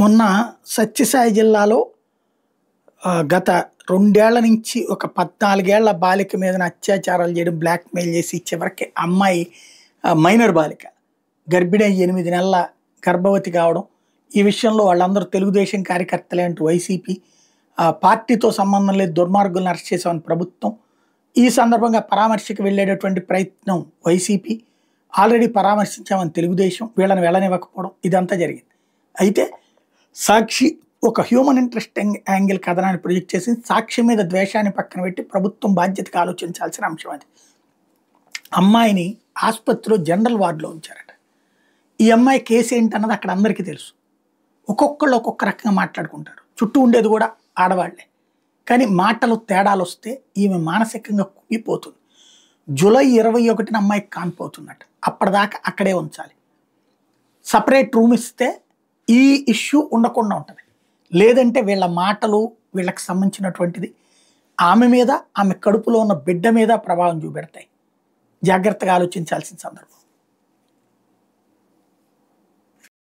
మొన్న సత్యసాయి జిల్లాలో గత 2 ఏళ్ల నుంచి ఒక 14 ఏళ్ల బాలిక మీదన అత్యాచారాలు చేయడం, బ్లాక్‌మెయిల్ చేసి చివరికి అమ్మాయి మైనర్ బాలిక. గర్భిణి అయ్యి 8 నెలల గర్భవతి కావడం. ఈ విషయంలో వాళ్ళందరూ తెలుగుదేశం కార్యకర్తలే అంటూ వైసీపీ, పార్టీతో సంబంధం లేదు దుర్మార్గులను అరెస్ట్ చేసామని ప్రభుత్వం. ఈ సందర్భంగా పరామర్శకు వెళ్ళేటటువంటి ప్రయత్నం వైసీపీ, ఆల్రెడీ పరామర్శించామని తెలుగుదేశం, వీళ్ళని వెళ్ళనివ్వకపోవడం ఇదంతా జరిగింది. అయితే సాక్షి ఒక హ్యూమన్ ఇంట్రెస్ట్ యాంగిల్ కథనాన్ని ప్రొజెక్ట్ చేసి సాక్షి మీద ద్వేషాన్ని పక్కన పెట్టి ప్రభుత్వం బాధ్యతగా ఆలోచించాల్సిన అంశం అది. అమ్మాయిని ఆసుపత్రిలో జనరల్ వార్డులో ఉంచారట. ఈ అమ్మాయి కేసు ఏంటన్నది అక్కడ అందరికీ తెలుసు. ఒక్కొక్కళ్ళు ఒక్కొక్క రకంగా మాట్లాడుకుంటారు. చుట్టూ ఉండేది కూడా ఆడవాళ్లే. కానీ మాటలు తేడాలు వస్తే ఈమె మానసికంగా కుంగిపోతుంది. జూలై 21న అమ్మాయికి కానిపోతున్నట్టు. అప్పటిదాకా అక్కడే ఉంచాలి. సపరేట్ రూమ్ ఇస్తే ఈ ఇష్యూ ఉండకుండా ఉంటుంది. లేదంటే వీళ్ళ మాటలు వీళ్ళకి సంబంధించినటువంటిది ఆమె మీద, ఆమె కడుపులో ఉన్న బిడ్డ మీద ప్రభావం చూపెడతాయి. జాగ్రత్తగా ఆలోచించాల్సిన సందర్భం.